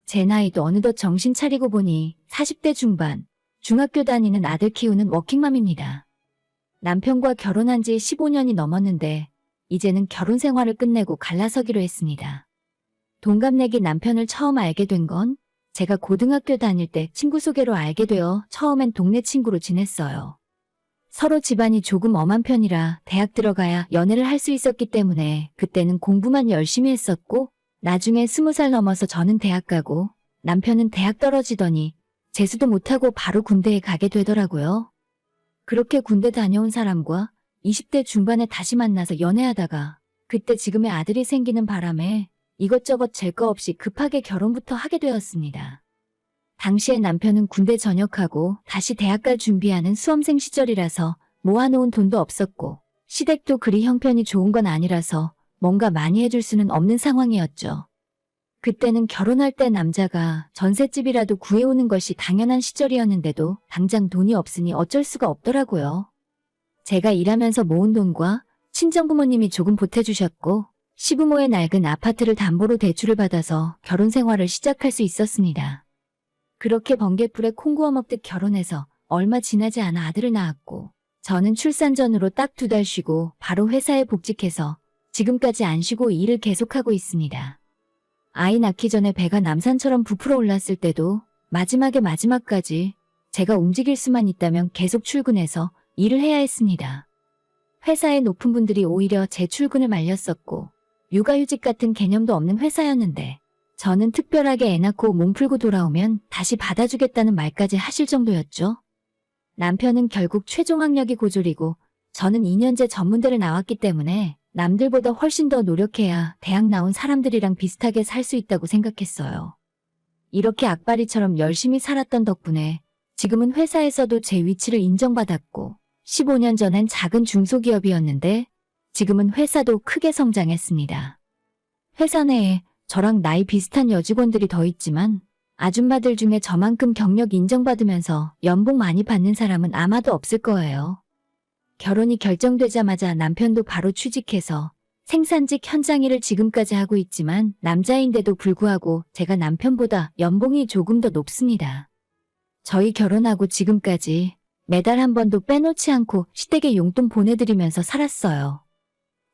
제 나이도 어느덧 정신 차리고 보니 40대 중반, 중학교 다니는 아들 키우는 워킹맘입니다. 남편과 결혼한 지 15년이 넘었는데 이제는 결혼 생활을 끝내고 갈라서기로 했습니다. 동갑내기 남편을 처음 알게 된 건 제가 고등학교 다닐 때 친구 소개로 알게 되어 처음엔 동네 친구로 지냈어요. 서로 집안이 조금 엄한 편이라 대학 들어가야 연애를 할 수 있었기 때문에 그때는 공부만 열심히 했었고 나중에 20살 넘어서 저는 대학 가고 남편은 대학 떨어지더니 재수도 못하고 바로 군대에 가게 되더라고요. 그렇게 군대 다녀온 사람과 20대 중반에 다시 만나서 연애하다가 그때 지금의 아들이 생기는 바람에 이것저것 잴 거 없이 급하게 결혼부터 하게 되었습니다. 당시에 남편은 군대 전역하고 다시 대학 갈 준비하는 수험생 시절이라서 모아놓은 돈도 없었고 시댁도 그리 형편이 좋은 건 아니라서 뭔가 많이 해줄 수는 없는 상황이었죠. 그때는 결혼할 때 남자가 전셋집이라도 구해오는 것이 당연한 시절이었는데도 당장 돈이 없으니 어쩔 수가 없더라고요. 제가 일하면서 모은 돈과 친정부모님이 조금 보태주셨고 시부모의 낡은 아파트를 담보로 대출을 받아서 결혼 생활을 시작할 수 있었습니다. 그렇게 번개불에 콩 구워 먹듯 결혼해서 얼마 지나지 않아 아들을 낳았고 저는 출산 전으로 딱 2달 쉬고 바로 회사에 복직해서 지금까지 안 쉬고 일을 계속하고 있습니다. 아이 낳기 전에 배가 남산처럼 부풀어 올랐을 때도 마지막까지 제가 움직일 수만 있다면 계속 출근해서 일을 해야 했습니다. 회사의 높은 분들이 오히려 제 출근을 말렸었고 육아휴직 같은 개념도 없는 회사였는데 저는 특별하게 애 낳고 몸 풀고 돌아오면 다시 받아주겠다는 말까지 하실 정도였죠. 남편은 결국 최종 학력이 고졸이고 저는 2년제 전문대를 나왔기 때문에 남들보다 훨씬 더 노력해야 대학 나온 사람들이랑 비슷하게 살 수 있다고 생각했어요. 이렇게 악바리처럼 열심히 살았던 덕분에 지금은 회사에서도 제 위치를 인정받았고 15년 전엔 작은 중소기업이었는데 지금은 회사도 크게 성장했습니다. 회사 내에 저랑 나이 비슷한 여직원들이 더 있지만 아줌마들 중에 저만큼 경력 인정받으면서 연봉 많이 받는 사람은 아마도 없을 거예요. 결혼이 결정되자마자 남편도 바로 취직해서 생산직 현장 일을 지금까지 하고 있지만 남자인데도 불구하고 제가 남편보다 연봉이 조금 더 높습니다. 저희 결혼하고 지금까지 매달 한 번도 빼놓지 않고 시댁에 용돈 보내드리면서 살았어요.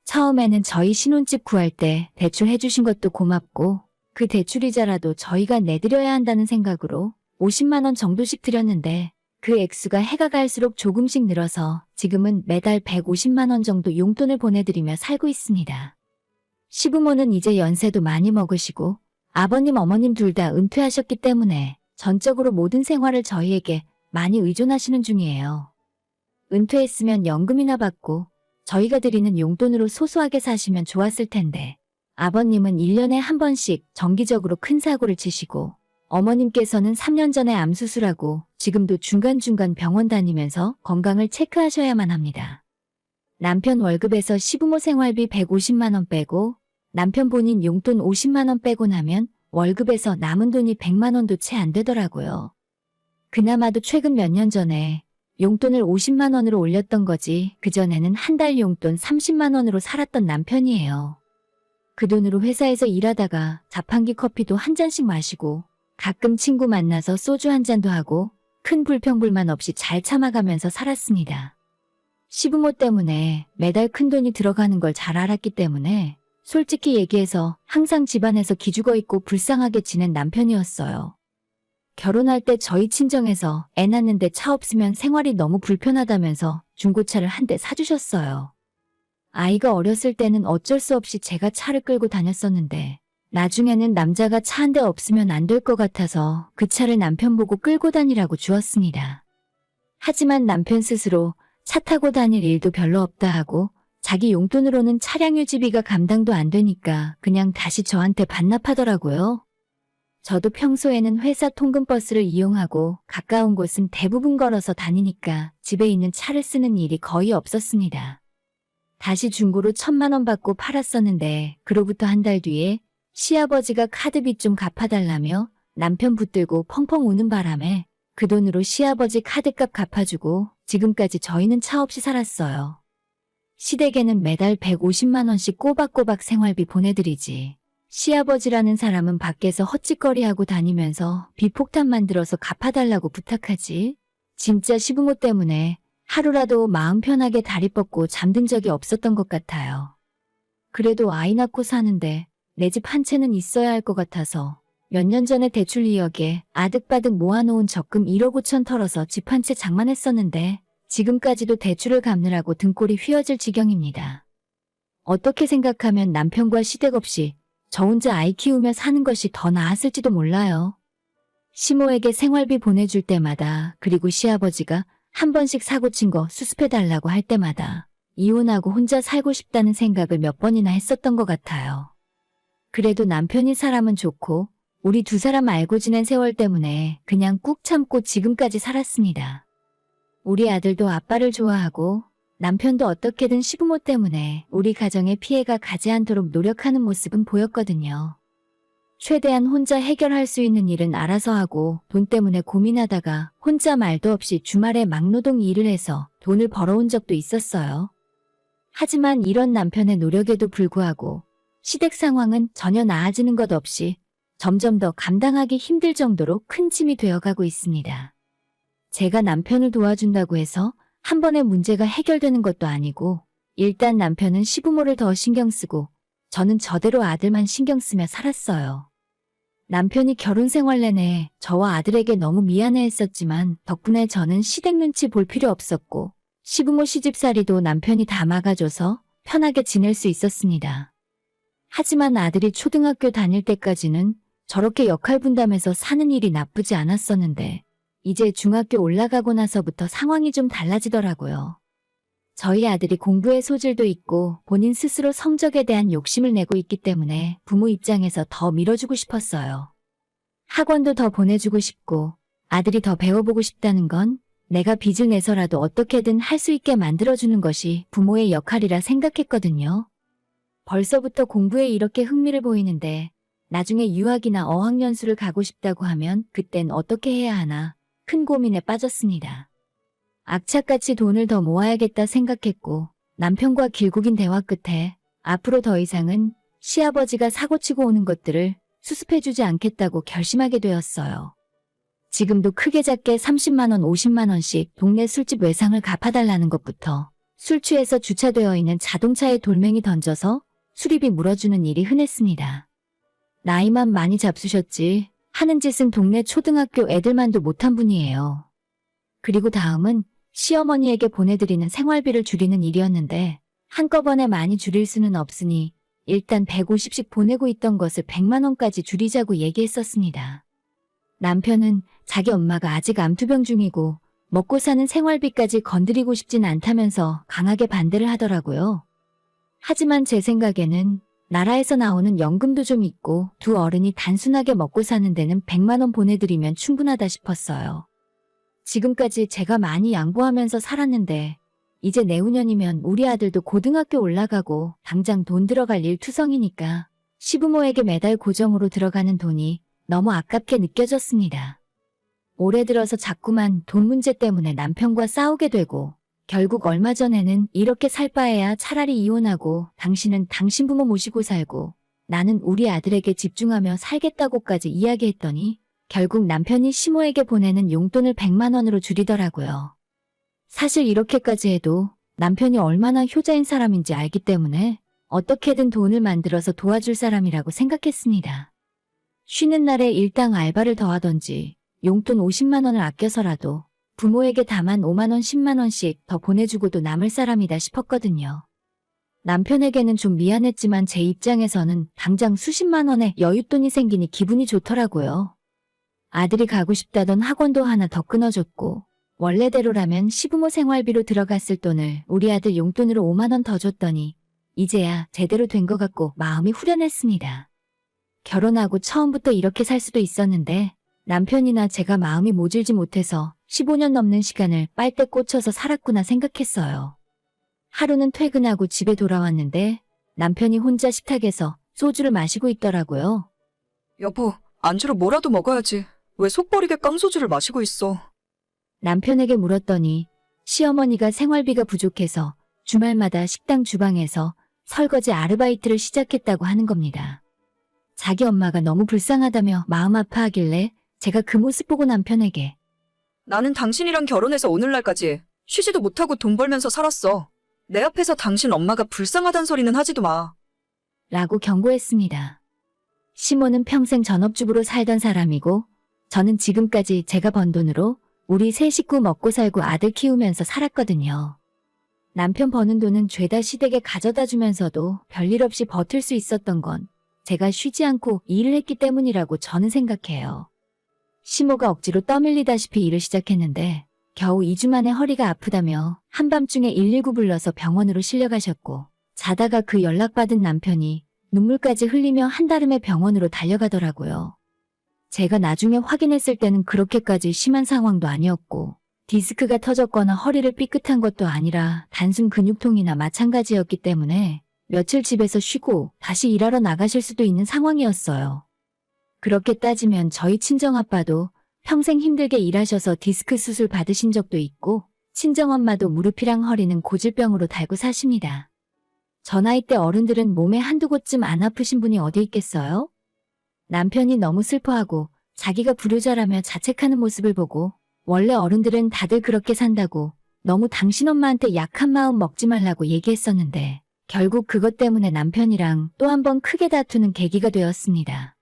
처음에는 저희 신혼집 구할 때 대출 해주신 것도 고맙고 그 대출이자라도 저희가 내드려야 한다는 생각으로 50만 원 정도씩 드렸는데 그 액수가 해가 갈수록 조금씩 늘어서 지금은 매달 150만 원 정도 용돈을 보내드리며 살고 있습니다. 시부모는 이제 연세도 많이 먹으시고 아버님, 어머님 둘 다 은퇴하셨기 때문에 전적으로 모든 생활을 저희에게 많이 의존하시는 중이에요. 은퇴했으면 연금이나 받고 저희가 드리는 용돈으로 소소하게 사시면 좋았을 텐데 아버님은 1년에 한 번씩 정기적으로 큰 사고를 치시고 어머님께서는 3년 전에 암 수술하고 지금도 중간중간 병원 다니면서 건강을 체크하셔야만 합니다. 남편 월급에서 시부모 생활비 150만 원 빼고 남편 본인 용돈 50만 원 빼고 나면 월급에서 남은 돈이 100만 원도 채 안 되더라고요. 그나마도 최근 몇 년 전에 용돈을 50만 원으로 올렸던 거지 그전에는 한 달 용돈 30만 원으로 살았던 남편이에요. 그 돈으로 회사에서 일하다가 자판기 커피도 한 잔씩 마시고 가끔 친구 만나서 소주 한 잔도 하고 큰 불평불만 없이 잘 참아가면서 살았습니다. 시부모 때문에 매달 큰 돈이 들어가는 걸 잘 알았기 때문에 솔직히 얘기해서 항상 집안에서 기죽어 있고 불쌍하게 지낸 남편이었어요. 결혼할 때 저희 친정에서 애 낳는데 차 없으면 생활이 너무 불편하다면서 중고차를 한 대 사주셨어요. 아이가 어렸을 때는 어쩔 수 없이 제가 차를 끌고 다녔었는데 나중에는 남자가 차 한 대 없으면 안 될 것 같아서 그 차를 남편 보고 끌고 다니라고 주었습니다. 하지만 남편 스스로 차 타고 다닐 일도 별로 없다 하고 자기 용돈으로는 차량 유지비가 감당도 안 되니까 그냥 다시 저한테 반납하더라고요. 저도 평소에는 회사 통근버스를 이용하고 가까운 곳은 대부분 걸어서 다니니까 집에 있는 차를 쓰는 일이 거의 없었습니다. 다시 중고로 1,000만 원 받고 팔았었는데 그로부터 한 달 뒤에 시아버지가 카드빚 좀 갚아달라며 남편 붙들고 펑펑 우는 바람에 그 돈으로 시아버지 카드값 갚아주고 지금까지 저희는 차 없이 살았어요. 시댁에는 매달 150만 원씩 꼬박꼬박 생활비 보내드리지. 시아버지라는 사람은 밖에서 헛짓거리하고 다니면서 비폭탄 만들어서 갚아달라고 부탁하지. 진짜 시부모 때문에 하루라도 마음 편하게 다리 뻗고 잠든 적이 없었던 것 같아요. 그래도 아이 낳고 사는데 내 집 한 채는 있어야 할 것 같아서 몇 년 전에 대출 2억에 아득바득 모아놓은 적금 1억 5천 털어서 집 한 채 장만했었는데 지금까지도 대출을 갚느라고 등골이 휘어질 지경입니다. 어떻게 생각하면 남편과 시댁 없이 저 혼자 아이 키우며 사는 것이 더 나았을지도 몰라요. 시모에게 생활비 보내줄 때마다, 그리고 시아버지가 한 번씩 사고친 거 수습해달라고 할 때마다 이혼하고 혼자 살고 싶다는 생각을 몇 번이나 했었던 것 같아요. 그래도 남편이 사람은 좋고 우리 두 사람 알고 지낸 세월 때문에 그냥 꾹 참고 지금까지 살았습니다. 우리 아들도 아빠를 좋아하고 남편도 어떻게든 시부모 때문에 우리 가정에 피해가 가지 않도록 노력하는 모습은 보였거든요. 최대한 혼자 해결할 수 있는 일은 알아서 하고 돈 때문에 고민하다가 혼자 말도 없이 주말에 막노동 일을 해서 돈을 벌어온 적도 있었어요. 하지만 이런 남편의 노력에도 불구하고 시댁 상황은 전혀 나아지는 것 없이 점점 더 감당하기 힘들 정도로 큰 짐이 되어가고 있습니다. 제가 남편을 도와준다고 해서 한 번에 문제가 해결되는 것도 아니고 일단 남편은 시부모를 더 신경 쓰고 저는 저대로 아들만 신경 쓰며 살았어요. 남편이 결혼 생활 내내 저와 아들에게 너무 미안해했었지만 덕분에 저는 시댁 눈치 볼 필요 없었고 시부모 시집살이도 남편이 다 막아줘서 편하게 지낼 수 있었습니다. 하지만 아들이 초등학교 다닐 때까지는 저렇게 역할 분담해서 사는 일이 나쁘지 않았었는데 이제 중학교 올라가고 나서부터 상황이 좀 달라지더라고요. 저희 아들이 공부에 소질도 있고 본인 스스로 성적에 대한 욕심을 내고 있기 때문에 부모 입장에서 더 밀어주고 싶었어요. 학원도 더 보내주고 싶고 아들이 더 배워보고 싶다는 건 내가 빚을 내서라도 어떻게든 할 수 있게 만들어주는 것이 부모의 역할이라 생각했거든요. 벌써부터 공부에 이렇게 흥미를 보이는데 나중에 유학이나 어학연수를 가고 싶다고 하면 그땐 어떻게 해야 하나 큰 고민에 빠졌습니다. 악착같이 돈을 더 모아야겠다 생각했고 남편과 길고 긴 대화 끝에 앞으로 더 이상은 시아버지가 사고치고 오는 것들을 수습해주지 않겠다고 결심하게 되었어요. 지금도 크게 작게 30만 원, 50만 원씩 동네 술집 외상을 갚아달라는 것부터 술 취해서 주차되어 있는 자동차에 돌멩이 던져서 수리비 물어주는 일이 흔했습니다. 나이만 많이 잡수셨지 하는 짓은 동네 초등학교 애들만도 못한 분이에요. 그리고 다음은 시어머니에게 보내드리는 생활비를 줄이는 일이었는데 한꺼번에 많이 줄일 수는 없으니 일단 150씩 보내고 있던 것을 100만 원까지 줄이자고 얘기했었습니다. 남편은 자기 엄마가 아직 암투병 중이고 먹고 사는 생활비까지 건드리고 싶진 않다면서 강하게 반대를 하더라고요. 하지만 제 생각에는 나라에서 나오는 연금도 좀 있고 두 어른이 단순하게 먹고 사는 데는 100만 원 보내드리면 충분하다 싶었어요. 지금까지 제가 많이 양보하면서 살았는데 이제 내후년이면 우리 아들도 고등학교 올라가고 당장 돈 들어갈 일 투성이니까 시부모에게 매달 고정으로 들어가는 돈이 너무 아깝게 느껴졌습니다. 올해 들어서 자꾸만 돈 문제 때문에 남편과 싸우게 되고 결국 얼마 전에는 이렇게 살 바에야 차라리 이혼하고 당신은 당신 부모 모시고 살고 나는 우리 아들에게 집중하며 살겠다고까지 이야기했더니 결국 남편이 시모에게 보내는 용돈을 100만 원으로 줄이더라고요. 사실 이렇게까지 해도 남편이 얼마나 효자인 사람인지 알기 때문에 어떻게든 돈을 만들어서 도와줄 사람이라고 생각했습니다. 쉬는 날에 일당 알바를 더 하던지 용돈 50만 원을 아껴서라도 부모에게 다만 5만 원, 10만 원씩 더 보내주고도 남을 사람이다 싶었거든요. 남편에게는 좀 미안했지만 제 입장에서는 당장 수십만 원의 여윳돈이 생기니 기분이 좋더라고요. 아들이 가고 싶다던 학원도 하나 더 끊어줬고 원래대로라면 시부모 생활비로 들어갔을 돈을 우리 아들 용돈으로 5만 원 더 줬더니 이제야 제대로 된 것 같고 마음이 후련했습니다. 결혼하고 처음부터 이렇게 살 수도 있었는데 남편이나 제가 마음이 모질지 못해서 15년 넘는 시간을 빨대 꽂혀서 살았구나 생각했어요. 하루는 퇴근하고 집에 돌아왔는데 남편이 혼자 식탁에서 소주를 마시고 있더라고요. 여보, 안주로 뭐라도 먹어야지. 왜 속버리게 깡소주를 마시고 있어? 남편에게 물었더니 시어머니가 생활비가 부족해서 주말마다 식당 주방에서 설거지 아르바이트를 시작했다고 하는 겁니다. 자기 엄마가 너무 불쌍하다며 마음 아파하길래 제가 그 모습 보고 남편에게 나는 당신이랑 결혼해서 오늘날까지 쉬지도 못하고 돈 벌면서 살았어. 내 앞에서 당신 엄마가 불쌍하단 소리는 하지도 마. 라고 경고했습니다. 시모는 평생 전업주부로 살던 사람이고 저는 지금까지 제가 번 돈으로 우리 세 식구 먹고 살고 아들 키우면서 살았거든요. 남편 버는 돈은 죄다 시댁에 가져다 주면서도 별일 없이 버틸 수 있었던 건 제가 쉬지 않고 일을 했기 때문이라고 저는 생각해요. 시모가 억지로 떠밀리다시피 일을 시작했는데 겨우 2주 만에 허리가 아프다며 한밤중에 119 불러서 병원으로 실려가셨고 자다가 그 연락받은 남편이 눈물까지 흘리며 한달음에 병원으로 달려가더라고요. 제가 나중에 확인했을 때는 그렇게까지 심한 상황도 아니었고 디스크가 터졌거나 허리를 삐끗한 것도 아니라 단순 근육통이나 마찬가지였기 때문에 며칠 집에서 쉬고 다시 일하러 나가실 수도 있는 상황이었어요. 그렇게 따지면 저희 친정아빠도 평생 힘들게 일하셔서 디스크 수술 받으신 적도 있고 친정엄마도 무릎이랑 허리는 고질병으로 달고 사십니다. 저 나이 때 어른들은 몸에 한두 곳쯤 안 아프신 분이 어디 있겠어요? 남편이 너무 슬퍼하고 자기가 불효자라며 자책하는 모습을 보고 원래 어른들은 다들 그렇게 산다고 너무 당신 엄마한테 약한 마음 먹지 말라고 얘기했었는데 결국 그것 때문에 남편이랑 또 한 번 크게 다투는 계기가 되었습니다.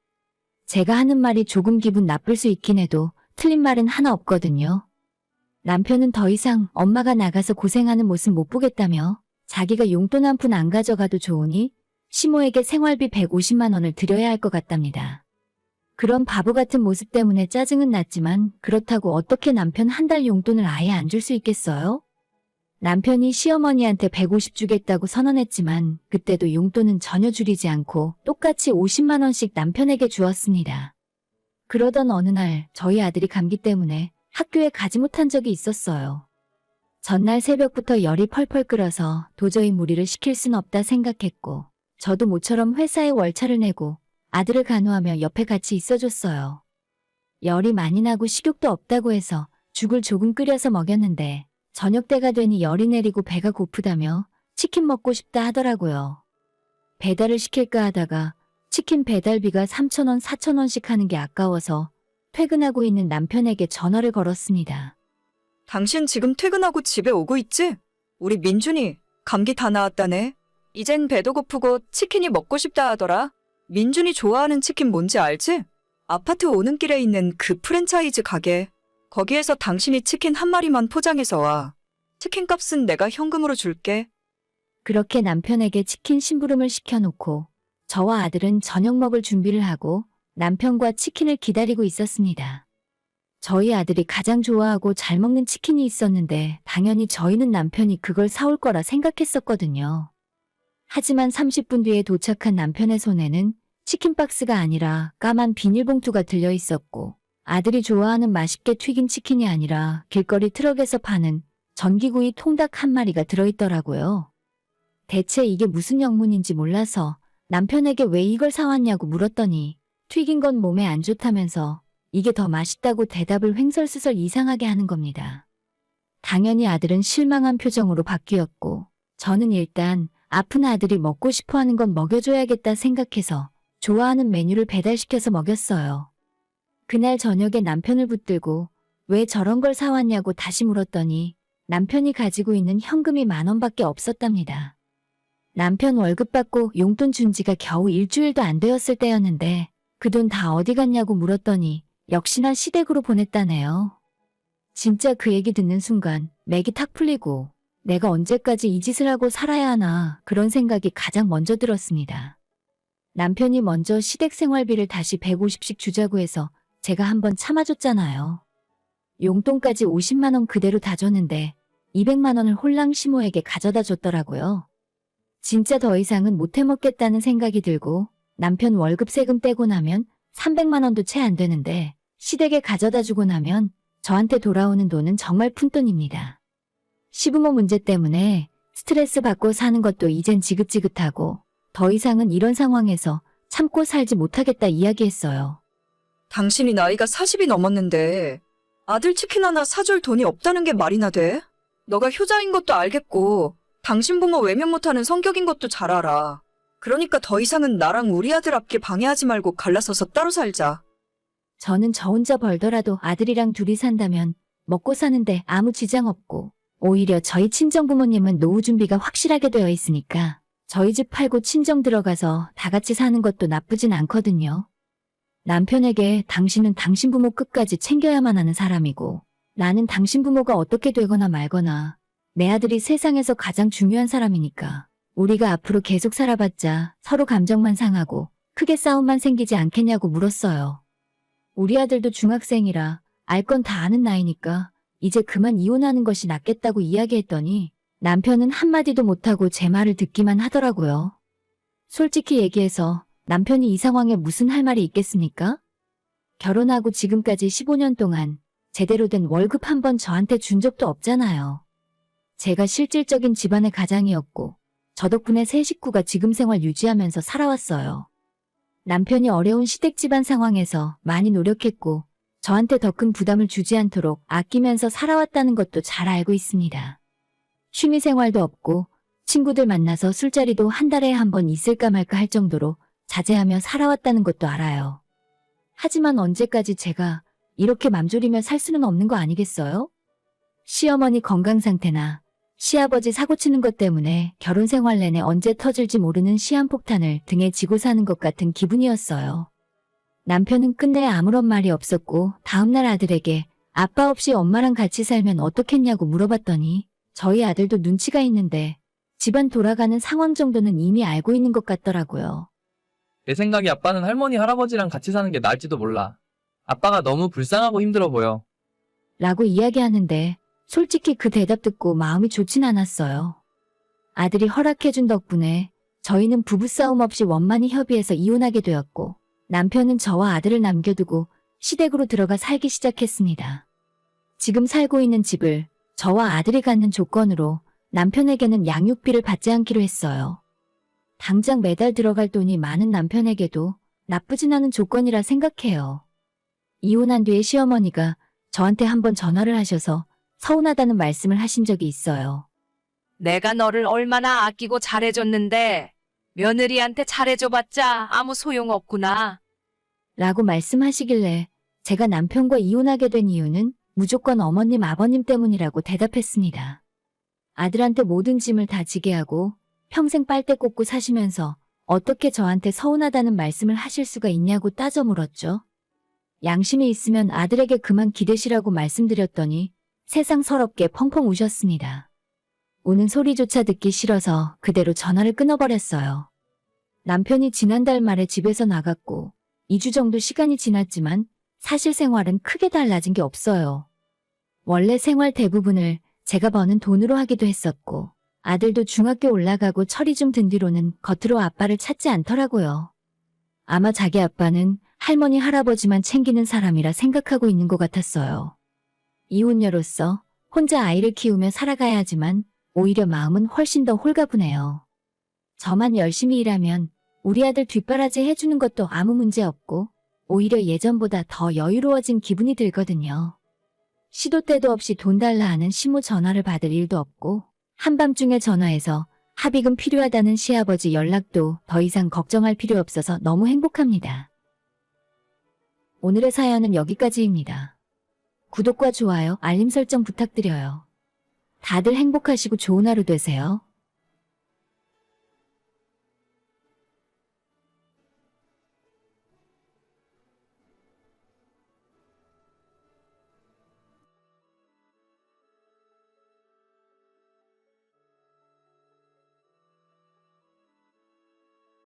제가 하는 말이 조금 기분 나쁠 수 있긴 해도 틀린 말은 하나 없거든요. 남편은 더 이상 엄마가 나가서 고생하는 모습 못 보겠다며 자기가 용돈 한 푼 안 가져가도 좋으니 시모에게 생활비 150만 원을 드려야 할 것 같답니다. 그런 바보 같은 모습 때문에 짜증은 났지만 그렇다고 어떻게 남편 한 달 용돈을 아예 안 줄 수 있겠어요? 남편이 시어머니한테 150 주겠다고 선언했지만 그때도 용돈은 전혀 줄이지 않고 똑같이 50만 원씩 남편에게 주었습니다. 그러던 어느 날 저희 아들이 감기 때문에 학교에 가지 못한 적이 있었어요. 전날 새벽부터 열이 펄펄 끓어서 도저히 무리를 시킬 순 없다 생각했고 저도 모처럼 회사에 월차를 내고 아들을 간호하며 옆에 같이 있어줬어요. 열이 많이 나고 식욕도 없다고 해서 죽을 조금 끓여서 먹였는데 저녁 때가 되니 열이 내리고 배가 고프다며 치킨 먹고 싶다 하더라고요. 배달을 시킬까 하다가 치킨 배달비가 3,000원, 4,000원씩 하는 게 아까워서 퇴근하고 있는 남편에게 전화를 걸었습니다. 당신 지금 퇴근하고 집에 오고 있지? 우리 민준이 감기 다 나았다네. 이젠 배도 고프고 치킨이 먹고 싶다 하더라. 민준이 좋아하는 치킨 뭔지 알지? 아파트 오는 길에 있는 그 프랜차이즈 가게. 거기에서 당신이 치킨 한 마리만 포장해서 와. 치킨 값은 내가 현금으로 줄게. 그렇게 남편에게 치킨 심부름을 시켜놓고 저와 아들은 저녁 먹을 준비를 하고 남편과 치킨을 기다리고 있었습니다. 저희 아들이 가장 좋아하고 잘 먹는 치킨이 있었는데 당연히 저희는 남편이 그걸 사올 거라 생각했었거든요. 하지만 30분 뒤에 도착한 남편의 손에는 치킨 박스가 아니라 까만 비닐봉투가 들려 있었고 아들이 좋아하는 맛있게 튀긴 치킨이 아니라 길거리 트럭에서 파는 전기구이 통닭 한 마리가 들어있더라고요. 대체 이게 무슨 영문인지 몰라서 남편에게 왜 이걸 사왔냐고 물었더니 튀긴 건 몸에 안 좋다면서 이게 더 맛있다고 대답을 횡설수설 이상하게 하는 겁니다. 당연히 아들은 실망한 표정으로 바뀌었고 저는 일단 아픈 아들이 먹고 싶어하는 건 먹여줘야겠다 생각해서 좋아하는 메뉴를 배달시켜서 먹였어요. 그날 저녁에 남편을 붙들고 왜 저런 걸 사왔냐고 다시 물었더니 남편이 가지고 있는 현금이 10,000원밖에 없었답니다. 남편 월급 받고 용돈 준 지가 겨우 일주일도 안 되었을 때였는데 그 돈 다 어디 갔냐고 물었더니 역시나 시댁으로 보냈다네요. 진짜 그 얘기 듣는 순간 맥이 탁 풀리고 내가 언제까지 이 짓을 하고 살아야 하나 그런 생각이 가장 먼저 들었습니다. 남편이 먼저 시댁 생활비를 다시 150씩 주자고 해서 제가 한번 참아줬잖아요. 용돈까지 50만 원 그대로 다 줬는데 200만 원을 홀랑 시모에게 가져다 줬더라고요. 진짜 더 이상은 못 해먹겠다는 생각이 들고 남편 월급 세금 떼고 나면 300만 원도 채 안 되는데 시댁에 가져다 주고 나면 저한테 돌아오는 돈은 정말 푼돈입니다. 시부모 문제 때문에 스트레스 받고 사는 것도 이젠 지긋지긋하고 더 이상은 이런 상황에서 참고 살지 못하겠다 이야기했어요. 당신이 나이가 40이 넘었는데 아들 치킨 하나 사줄 돈이 없다는 게 말이나 돼? 너가 효자인 것도 알겠고 당신 부모 외면 못하는 성격인 것도 잘 알아. 그러니까 더 이상은 나랑 우리 아들 앞길 방해하지 말고 갈라서서 따로 살자. 저는 저 혼자 벌더라도 아들이랑 둘이 산다면 먹고 사는데 아무 지장 없고, 오히려 저희 친정부모님은 노후 준비가 확실하게 되어 있으니까 저희 집 팔고 친정 들어가서 다 같이 사는 것도 나쁘진 않거든요. 남편에게 당신은 당신 부모 끝까지 챙겨야만 하는 사람이고, 나는 당신 부모가 어떻게 되거나 말거나 내 아들이 세상에서 가장 중요한 사람이니까 우리가 앞으로 계속 살아봤자 서로 감정만 상하고 크게 싸움만 생기지 않겠냐고 물었어요. 우리 아들도 중학생이라 알 건 다 아는 나이니까 이제 그만 이혼하는 것이 낫겠다고 이야기했더니 남편은 한마디도 못하고 제 말을 듣기만 하더라고요. 솔직히 얘기해서 남편이 이 상황에 무슨 할 말이 있겠습니까? 결혼하고 지금까지 15년 동안 제대로 된 월급 한 번 저한테 준 적도 없잖아요. 제가 실질적인 집안의 가장이었고 저 덕분에 세 식구가 지금 생활 유지하면서 살아왔어요. 남편이 어려운 시댁 집안 상황에서 많이 노력했고 저한테 더 큰 부담을 주지 않도록 아끼면서 살아왔다는 것도 잘 알고 있습니다. 취미생활도 없고 친구들 만나서 술자리도 한 달에 한 번 있을까 말까 할 정도로 자제하며 살아왔다는 것도 알아요. 하지만 언제까지 제가 이렇게 맘졸이며 살 수는 없는 거 아니겠어요? 시어머니 건강 상태나 시아버지 사고치는 것 때문에 결혼 생활 내내 언제 터질지 모르는 시한폭탄을 등에 지고 사는 것 같은 기분이었어요. 남편은 끝내 아무런 말이 없었고 다음날 아들에게 아빠 없이 엄마랑 같이 살면 어떻겠냐고 물어봤더니 저희 아들도 눈치가 있는데 집안 돌아가는 상황 정도는 이미 알고 있는 것 같더라고요. 내 생각에 아빠는 할머니, 할아버지랑 같이 사는 게 나을지도 몰라. 아빠가 너무 불쌍하고 힘들어 보여. 라고 이야기하는데 솔직히 그 대답 듣고 마음이 좋진 않았어요. 아들이 허락해준 덕분에 저희는 부부싸움 없이 원만히 협의해서 이혼하게 되었고 남편은 저와 아들을 남겨두고 시댁으로 들어가 살기 시작했습니다. 지금 살고 있는 집을 저와 아들이 갖는 조건으로 남편에게는 양육비를 받지 않기로 했어요. 당장 매달 들어갈 돈이 많은 남편에게도 나쁘진 않은 조건이라 생각해요. 이혼한 뒤에 시어머니가 저한테 한번 전화를 하셔서 서운하다는 말씀을 하신 적이 있어요. 내가 너를 얼마나 아끼고 잘해줬는데 며느리한테 잘해줘봤자 아무 소용없구나. 라고 말씀하시길래 제가 남편과 이혼하게 된 이유는 무조건 어머님, 아버님 때문이라고 대답했습니다. 아들한테 모든 짐을 다 지게 하고 평생 빨대 꽂고 사시면서 어떻게 저한테 서운하다는 말씀을 하실 수가 있냐고 따져 물었죠. 양심이 있으면 아들에게 그만 기대시라고 말씀드렸더니 세상 서럽게 펑펑 우셨습니다. 우는 소리조차 듣기 싫어서 그대로 전화를 끊어버렸어요. 남편이 지난달 말에 집에서 나갔고 2주 정도 시간이 지났지만 사실 생활은 크게 달라진 게 없어요. 원래 생활 대부분을 제가 버는 돈으로 하기도 했었고 아들도 중학교 올라가고 철이 좀 든 뒤로는 겉으로 아빠를 찾지 않더라고요. 아마 자기 아빠는 할머니, 할아버지만 챙기는 사람이라 생각하고 있는 것 같았어요. 이혼녀로서 혼자 아이를 키우며 살아가야 하지만 오히려 마음은 훨씬 더 홀가분해요. 저만 열심히 일하면 우리 아들 뒷바라지 해주는 것도 아무 문제 없고 오히려 예전보다 더 여유로워진 기분이 들거든요. 시도 때도 없이 돈 달라 하는 시모 전화를 받을 일도 없고 한밤중에 전화해서 합의금 필요하다는 시아버지 연락도 더 이상 걱정할 필요 없어서 너무 행복합니다. 오늘의 사연은 여기까지입니다. 구독과 좋아요, 알림 설정 부탁드려요. 다들 행복하시고 좋은 하루 되세요.